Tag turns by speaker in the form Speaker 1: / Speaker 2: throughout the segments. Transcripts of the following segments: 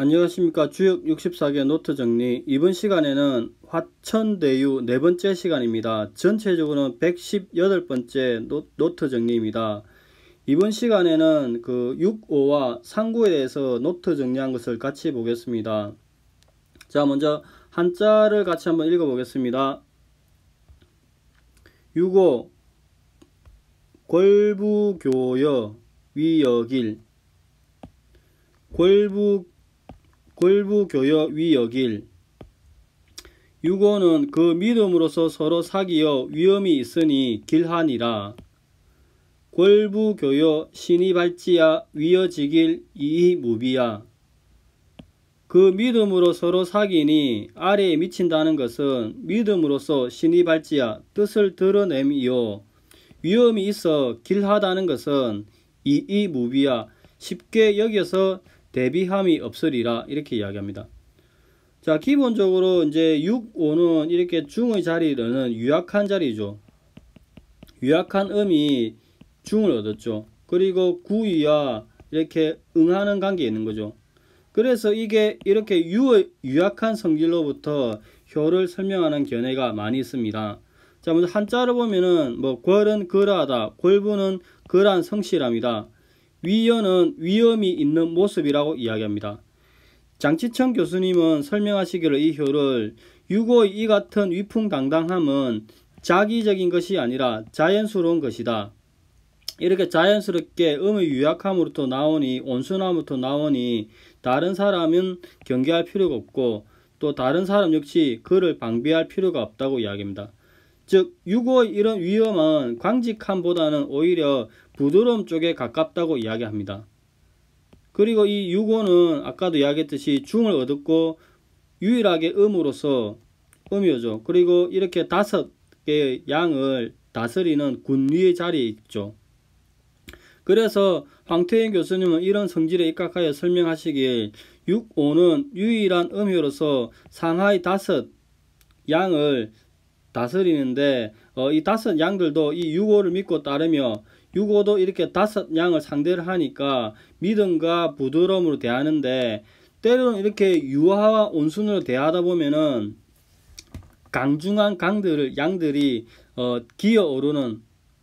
Speaker 1: 안녕하십니까. 주역 64개 노트 정리. 이번 시간에는 화천대유 네 번째 시간입니다. 전체적으로는 118번째 노트 정리입니다. 이번 시간에는 그 6호와 상구에 대해서 노트 정리한 것을 같이 보겠습니다. 자, 먼저 한자를 같이 한번 읽어 보겠습니다. 6호 궐부교여 위여길. 궐부교여 위여길. 6호는 그 믿음으로서 서로 사귀어 위험이 있으니 길하니라. 궐부교여 신이 발지야 위여지길 이무비야. 그 믿음으로 서로 사귀니 아래에 미친다는 것은 믿음으로서 신이 발지야 뜻을 드러냄이요, 위험이 있어 길하다는 것은 이무비야 쉽게 여겨서 대비함이 없으리라, 이렇게 이야기합니다. 자, 기본적으로 이제 6호는 이렇게 중의 자리는 유약한 자리죠. 유약한 음이 중을 얻었죠. 그리고 구위와 이렇게 응하는 관계에 있는 거죠. 그래서 이게 이렇게 유약한 성질로부터 효를 설명하는 견해가 많이 있습니다. 자, 먼저 한자로 보면은 궐은 거라하다, 궐부는 거란 성실함이다, 위여는 위험이 있는 모습이라고 이야기합니다. 장치천 교수님은 설명하시기를 이 효를 6호의 이 같은 위풍당당함은 자기적인 것이 아니라 자연스러운 것이다. 이렇게 자연스럽게 음의 유약함으로부터 나오니, 온순함으로부터 나오니 다른 사람은 경계할 필요가 없고 또 다른 사람 역시 그를 방비할 필요가 없다고 이야기합니다. 즉 6호의 이런 위험은 광직함보다는 오히려 부드러움 쪽에 가깝다고 이야기합니다. 그리고 이 6호는 아까도 이야기했듯이 중을 얻었고 유일하게 음으로서 음이죠. 그리고 이렇게 5개의 양을 다스리는 군위의 자리에 있죠. 그래서 황태현 교수님은 이런 성질에 입각하여 설명하시길 6호는 유일한 음효로서 상하의 5양을 다스리는데 이 5양들도 이 6호를 믿고 따르며 6호도 이렇게 5양을 상대를 하니까 믿음과 부드러움으로 대하는데, 때로는 이렇게 유화와 온순으로 대하다 보면은 강중한 양들이 기어오르는,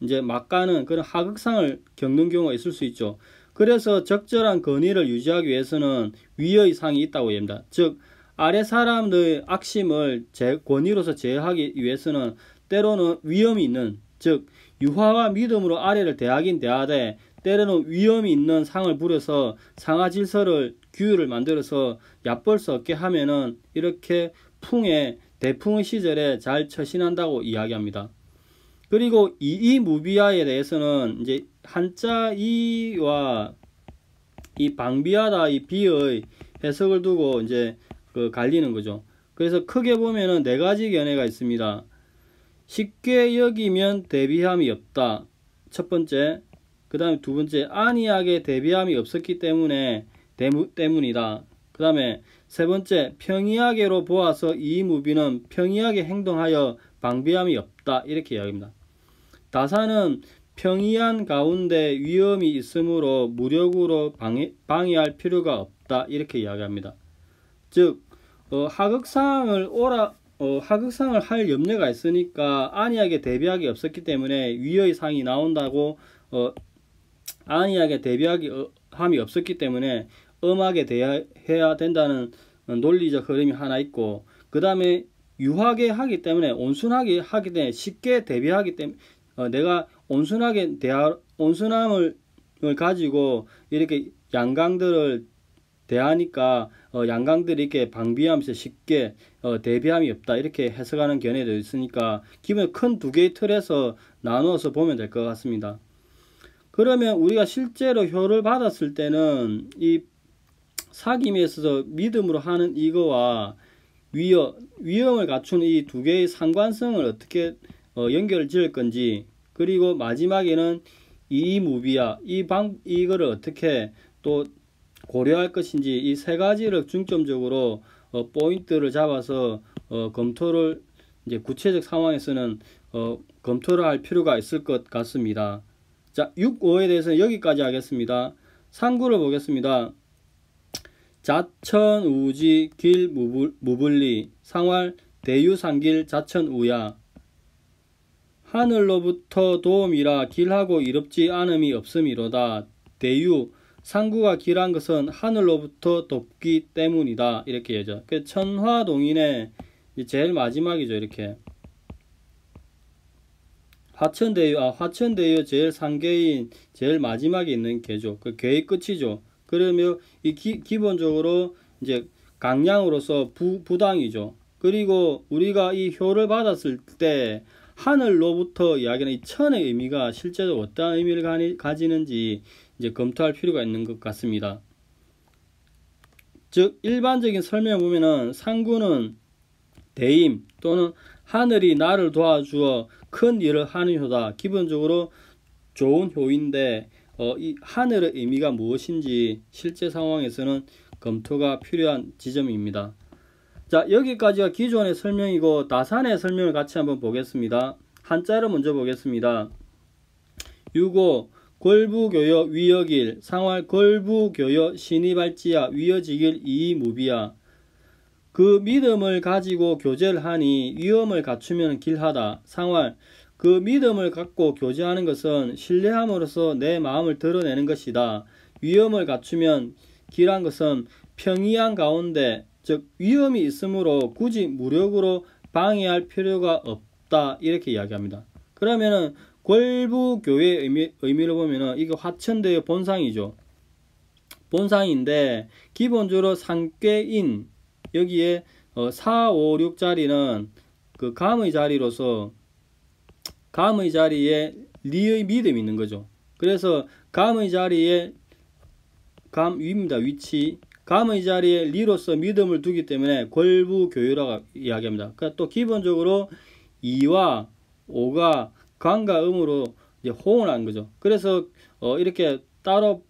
Speaker 1: 이제 막가는 그런 하극상을 겪는 경우가 있을 수 있죠. 그래서 적절한 건의를 유지하기 위해서는 위의 상이 있다고 합니다. 즉 아래 사람들의 악심을 권위로서 제어하기 위해서는 때로는 위험이 있는, 즉 유화와 믿음으로 아래를 대하긴 대하되 때로는 위험이 있는 상을 부려서 상하 질서를, 규율을 만들어서 얕볼 수 없게 하면은 이렇게 대풍의 시절에 잘 처신한다고 이야기합니다. 그리고 이무비야에 대해서는 이제 한자 이와 이 방비하다 이 비의 해석을 두고 이제 갈리는 거죠. 그래서 크게 보면은 4가지 견해가 있습니다. 쉽게 여기면 대비함이 없다, 첫 번째. 그 다음에 두 번째, 안이하게 대비함이 없었기 때문이다. 그 다음에 세 번째, 평이하게로 보아서 이무비는 평이하게 행동하여 방비함이 없다, 이렇게 이야기합니다. 다사는 평이한 가운데 위험이 있으므로 무력으로 방해할 필요가 없다, 이렇게 이야기합니다. 즉 하극상을 할 염려가 있으니까 안이하게 대비하기 없었기 때문에 위의 상이 나온다고, 안이하게 대비함이 없었기 때문에 엄하게 대해야 된다는 논리적 흐름이 하나 있고, 그 다음에 유하게 하기 때문에, 온순하게 하기 때문에, 쉽게 대비하기 때문에 내가 온순함을 가지고 이렇게 양강들을 대하니까 양강들이 이렇게 방비하면서 쉽게 대비함이 없다, 이렇게 해석하는 견해도 있으니까 기본 큰 2개의 틀에서 나누어서 보면 될 것 같습니다. 그러면 우리가 실제로 효를 받았을 때는 이 사귐에 있어서 믿음으로 하는 이거와 위험을 갖춘 이 2개의 상관성을 어떻게 연결을 지을 건지, 그리고 마지막에는 이무비야 이거를 어떻게 또 고려할 것인지, 이 3가지를 중점적으로 포인트를 잡아서 검토를, 이제 구체적 상황에서는 검토를 할 필요가 있을 것 같습니다. 자, 6호에 대해서는 여기까지 하겠습니다. 상구를 보겠습니다. 자천우지 길 무불리 상활 대유상길 자천우야. 하늘로부터 도움이라 길하고 이롭지 않음이 없음이로다. 대유 상구가 길한 것은 하늘로부터 돕기 때문이다. 이렇게 얘기하죠. 그 천화동인의 제일 마지막이죠. 이렇게 화천대유 제일 상계인 제일 마지막에 있는 개죠. 그 개의 끝이죠. 그러면 이 기본적으로 이제 강량으로서 부당이죠. 그리고 우리가 이 효를 받았을 때 하늘로부터 이야기하는 이 천의 의미가 실제로 어떠한 의미를 가지는지 이제 검토할 필요가 있는 것 같습니다. 즉 일반적인 설명을 보면은 상구는 대임 또는 하늘이 나를 도와주어 큰 일을 하는 효다. 기본적으로 좋은 효인데 이 하늘의 의미가 무엇인지 실제 상황에서는 검토가 필요한 지점입니다. 자, 여기까지가 기존의 설명이고 다산의 설명을 같이 한번 보겠습니다. 한자로 먼저 보겠습니다. 유고 골부교여 위여길 상활 골부교여 신이발지야 위여지길 이무비야. 그 믿음을 가지고 교제를 하니 위엄을 갖추면 길하다. 상활 그 믿음을 갖고 교제하는 것은 신뢰함으로써 내 마음을 드러내는 것이다. 위엄을 갖추면 길한 것은 평이한 가운데 즉 위험이 있으므로 굳이 무력으로 방해할 필요가 없다. 이렇게 이야기합니다. 그러면은 골부교의 의미를 보면은 이게 화천대유 본상이죠. 본상인데 기본적으로 상괴인 여기에 4, 5, 6자리는 그 감의 자리로서 감의 자리에 리의 믿음이 있는 거죠. 그래서 감의 자리에 위입니다. 위치. 감의 자리에 리로서 믿음을 두기 때문에 골부교유라고 이야기합니다. 그러니까 또 기본적으로 2와 5가 관과 음으로 이제 호응을 하는 거죠. 그래서 이렇게 따로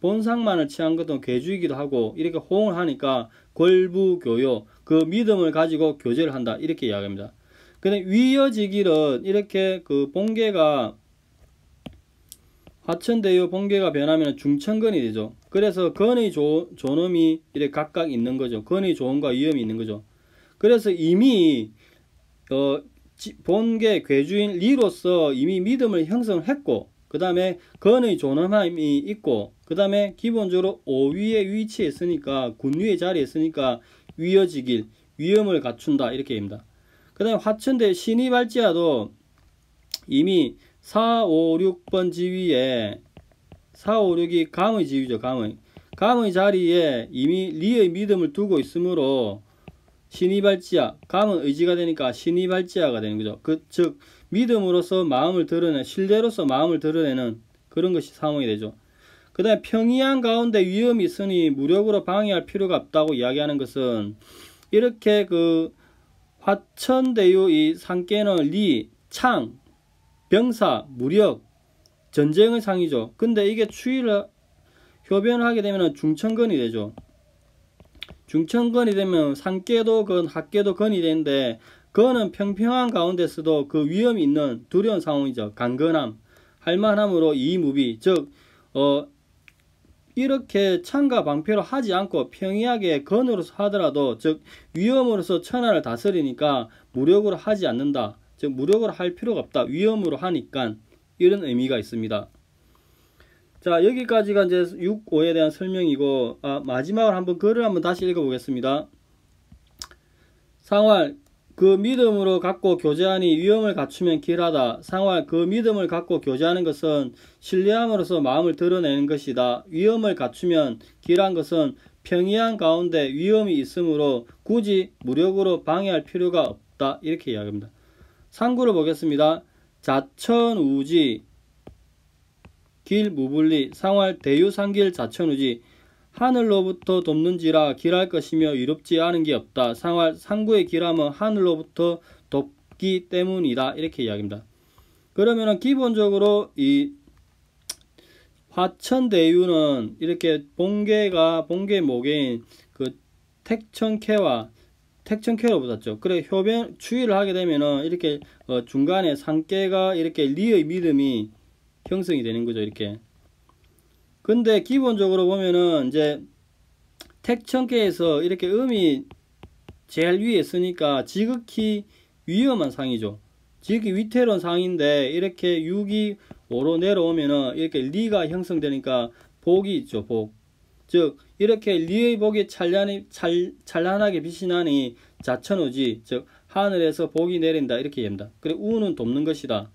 Speaker 1: 본상만을 취한 것도 괴주이기도 하고 이렇게 호응을 하니까 골부교요 그 믿음을 가지고 교제를 한다 이렇게 이야기합니다. 근데 위여지길은 이렇게 그 본계가 화천대유 본계가 변하면 중천근이 되죠. 그래서 건의 존엄이 이렇게 각각 있는 거죠. 건의 조언과 위험이 있는 거죠. 그래서 이미 본계 괴주인 리로서 이미 믿음을 형성했고 그 다음에 건의 존엄함이 있고 그 다음에 기본적으로 5위의 위치에 있으니까 군위의 자리에 있으니까 위여지길 위험을 갖춘다 이렇게 합니다. 그 다음에 화천대 신이발지야도 이미 4, 5, 6번 지위에 4, 5, 6이 감의 지위죠. 감의 자리에 이미 리의 믿음을 두고 있으므로 신이발지야 감은 의지가 되니까 신이발지야가 되는 거죠. 즉 믿음으로서 마음을 드러내는 신뢰로서 마음을 드러내는 그런 것이 상황이 되죠. 그 다음에 평이한 가운데 위험이 있으니 무력으로 방해할 필요가 없다고 이야기하는 것은 이렇게 그 화천대유 이 상계는 리, 창, 병사, 무력, 전쟁의 상이죠. 근데 이게 추이를 효변을 하게 되면 중천근이 되죠. 중천근이 되면 상계도 건, 합계도 건이 되는데 건은 평평한 가운데서도 그 위험이 있는 두려운 상황이죠. 강건함, 할만함으로 이무비 즉 이렇게 창과 방패로 하지 않고 평이하게 건으로서 하더라도 즉 위험으로서 천하를 다스리니까 무력으로 하지 않는다. 즉 무력으로 할 필요가 없다. 위험으로 하니까 이런 의미가 있습니다. 자, 여기까지가 이제 6, 5에 대한 설명이고 마지막으로 한번 글을 한번 다시 읽어보겠습니다. 상활 그 믿음으로 갖고 교제하니 위험을 갖추면 길하다. 상활 그 믿음을 갖고 교제하는 것은 신뢰함으로써 마음을 드러내는 것이다. 위험을 갖추면 길한 것은 평이한 가운데 위험이 있으므로 굳이 무력으로 방해할 필요가 없다. 이렇게 이야기합니다. 상구를 보겠습니다. 자천우지 길 무불리 상활 대유상길 자천우지 하늘로부터 돕는지라 길할 것이며 이롭지 않은 게 없다. 상활 상구의 길함은 하늘로부터 돕기 때문이다. 이렇게 이야기합니다. 그러면은 기본적으로 이 화천대유는 이렇게 본계 모계인 그 택천캐와 택천캐로 붙었죠. 그래 효변 추이를 하게 되면은 이렇게 중간에 상계가 이렇게 리의 믿음이 형성이 되는 거죠. 이렇게. 근데 기본적으로 보면은 이제 택천계에서 이렇게 음이 제일 위에 있으니까 지극히 위험한 상이죠. 지극히 위태로운 상인데 이렇게 6이 5로 내려오면은 이렇게 리가 형성되니까 복이 있죠. 복. 즉 이렇게 리의 복이 찬란하게 빛이 나니 자천우지, 즉 하늘에서 복이 내린다 이렇게 얘기합니다. 그래 우는 돕는 것이다.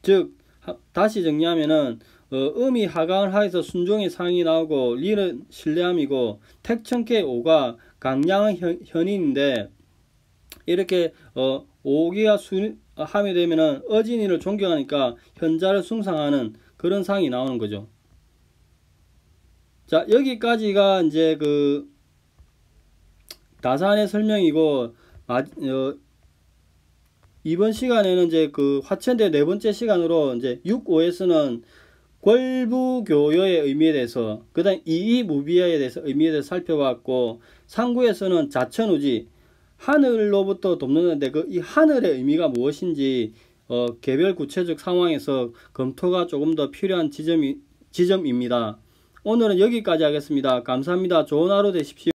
Speaker 1: 즉 다시 정리하면은 음이 하강을 하여서 순종의 상이 나오고 리는 신뢰함이고 택천계 5가 강량한 현인인데 이렇게 5기가 함이 되면은 어진이를 존경하니까 현자를 숭상하는 그런 상이 나오는 거죠. 자, 여기까지가 이제 그 다산의 설명이고 이번 시간에는 이제 그 화천대 네 번째 시간으로 이제 6.5에서는 궐부교요의 의미에 대해서, 그 다음 이이무비야에 대해서 의미에 대해서 살펴봤고, 3구에서는 자천우지, 하늘로부터 돕는데 그 이 하늘의 의미가 무엇인지 개별 구체적 상황에서 검토가 조금 더 필요한 지점입니다. 오늘은 여기까지 하겠습니다. 감사합니다. 좋은 하루 되십시오.